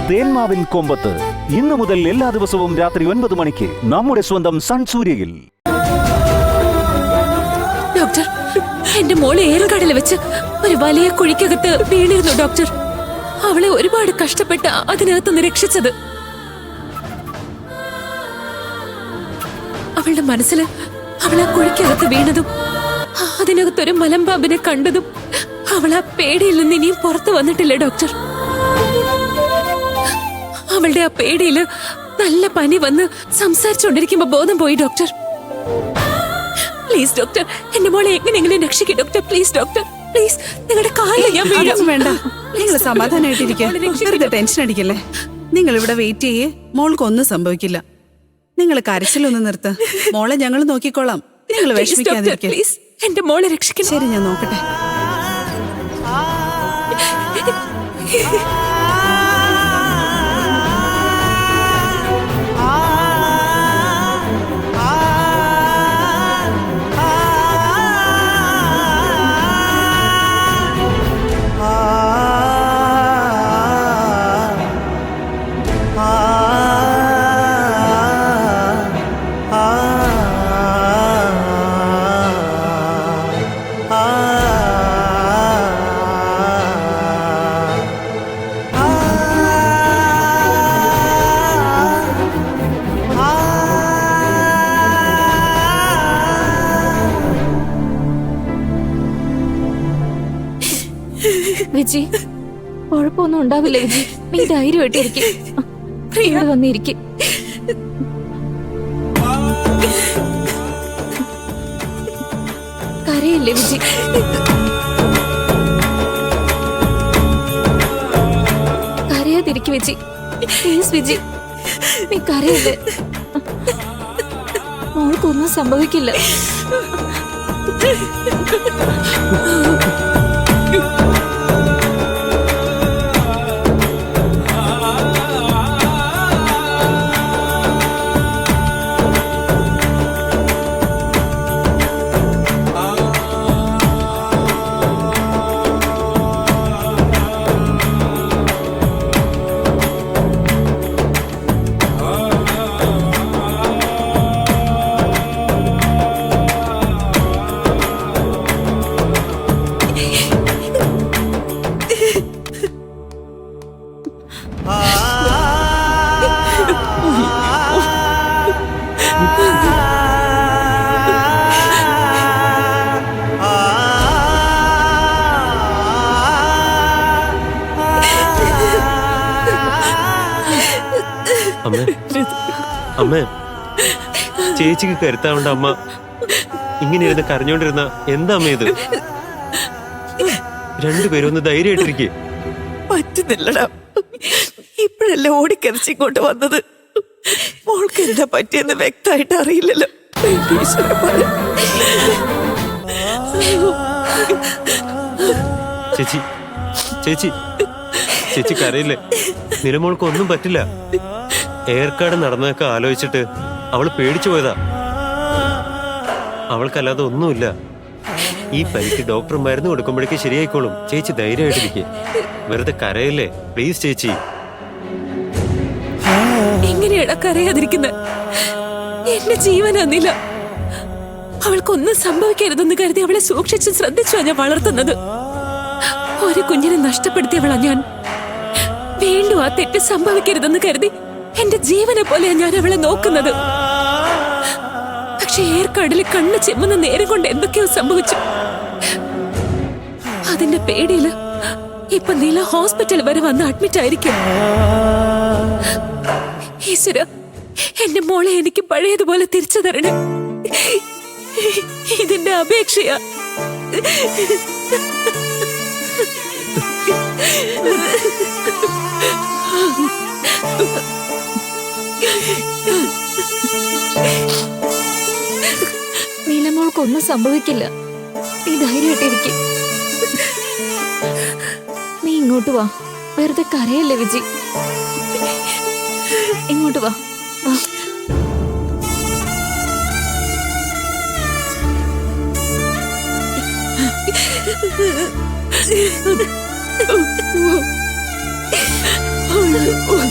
തേന്മാവിൻ കൊമ്പത്ത് ഇന്നു മുതൽ എല്ലാ ദിവസവും രാത്രി 9 മണിക്ക് നമ്മുടെ സ്വന്തം സൺ സൂര്യയിൽ. ഡോക്ടർ, എന്റെ മോളെ ഏറുകടലിൽ വെച്ച് ഒരു വലിയ കുഴിക്കകത്ത് വീണിരുന്നു ഡോക്ടർ. അവളെ ഒരുപാട് കഷ്ടപ്പെട്ട അതിനകത്തുനിന്ന് രക്ഷിച്ചത്. അവളുടെ മനസ്സിൽ അവൾ ആ കുഴിക്കകത്ത് വീണതും അതിനകത്തൊരു മലമ്പാമ്പിനെ കണ്ടതും അവൾ ആ പേടിയിൽ നിന്ന് ഇനിയും പുറത്തു വന്നിട്ടില്ല ഡോക്ടർ. അവളുടെ ആ പേടിയില് നല്ല പനി വന്ന് സംസാരിച്ചുകൊണ്ടിരിക്കുമ്പോ ബോധം പോയി ഡോക്ടർ. പ്ലീസ് ഡോക്ടർ, എന്റെ മോളെ എങ്ങനെയെങ്കിലും രക്ഷിക്കും ഡോക്ടർ. Please doctor, please. നിങ്ങളുടെ കാലിൽ ഞാൻ വീഴും. വേണ്ട, നിങ്ങൾ സമാധാനമായിട്ടിരിക്കുക, ടെൻഷൻ അടിക്കല്ലേ. നിങ്ങൾ ഇവിടെ വെയിറ്റ് ചെയ്യേ, മോൾക്കൊന്നും സംഭവിക്കില്ല. നിങ്ങൾ കരച്ചിലൊന്ന് നിർത്ത്, മോളെ ഞങ്ങൾ നോക്കിക്കോളാം. നിങ്ങൾ വിഷമിക്കാതിരിക്കുക. പ്ലീസ്, എന്റെ മോളെ രക്ഷിക്കണം. ശരി, ഞാൻ നോക്കട്ടെ. വിജി, കുഴപ്പമൊന്നും ഉണ്ടാവില്ല വിജി. നീ ധൈര്യമായിട്ടിരിക്കും. ഇവിടെ വന്നിരിക്കും. കരയില്ലേ വിജി? കരയാതിരിക്കും വിജി. പ്ലീസ് വിജി, നീ കരയില്ലേ? മോൾക്കൊന്നും സംഭവിക്കില്ല. അമ്മേ, ചേച്ചിക്ക് കരുത്താവേണ്ട അമ്മ ഇങ്ങനെ ഇരുന്ന് കരഞ്ഞോണ്ടിരുന്ന എന്താ അമ്മ ഇത്? രണ്ടുപേരും ഒന്ന് ധൈര്യമായിട്ടിരിക്കേ. പറ്റുന്നില്ലടാ, ഇപ്പോഴല്ലേ ഓടിക്കരച്ച് ഇങ്ങോട്ട് വന്നത്. മോൾക്ക് എന്താ പറ്റിയെന്ന് വ്യക്തമായിട്ട് അറിയില്ലല്ലോ. ചേച്ചി ചേച്ചി ചേച്ചി കരയില്ലേ? നിലമോൾക്ക് ഒന്നും പറ്റില്ല. ഏർക്കാട് നടന്നതൊക്കെ ആലോചിച്ചിട്ട് അവള് പേടിച്ചു പോയതാ. അവൾക്കല്ലാതെ ഒന്നുമില്ല. ഈ പനിക്ക് ഡോക്ടർ മരുന്ന് കൊടുക്കുമ്പോഴേക്ക് ശരിയായിക്കോളും. ചേച്ചി ധൈര്യമായിട്ടിരിക്കെ, വെറുതെ കരയില്ലേ പ്ലീസ് ചേച്ചി. എങ്ങനെയാടാ കരയാതിരിക്കുന്നത്? എന്റെ ജീവനാന്നില്ല. അവൾക്കൊന്നും സംഭവിക്കരുതെന്ന് കരുതി അവളെ സൂക്ഷിച്ച് ശ്രദ്ധിച്ചു ഞാൻ വളർത്തുന്നത്. ഒരു കുഞ്ഞിനെ നഷ്ടപ്പെടുത്തിയവളാ ഞാൻ. വീണ്ടും ആ തെറ്റ് സംഭവിക്കരുതെന്ന് കരുതി എന്റെ ജീവനെ പോലെയാ ഞാൻ അവളെ നോക്കുന്നത്. പക്ഷെ ഏർക്കാടിൽ കണ്ണ് ചെമ്മുന്ന നേരം കൊണ്ട് എന്തൊക്കെയോ സംഭവിച്ചു. അതിന്റെ പേടിയില് ഇപ്പൊ നീല ഹോസ്പിറ്റൽ വരെ വന്ന് അഡ്മിറ്റ് ആയിരിക്കും. ഈശ്വര, എന്റെ മോളെ എനിക്ക് പഴയതുപോലെ തിരിച്ചു തരണേ. ഇതിന്റെ അപേക്ഷയാ. നീലമോൾക്കൊന്നും സംഭവിക്കില്ല. നീ ധൈര്യമായിട്ടിരിക്കും. നീ ഇങ്ങോട്ട് വാ, വെറുതെ കരയല്ലേ വിജി. ഇങ്ങോട്ട് വാ. Oh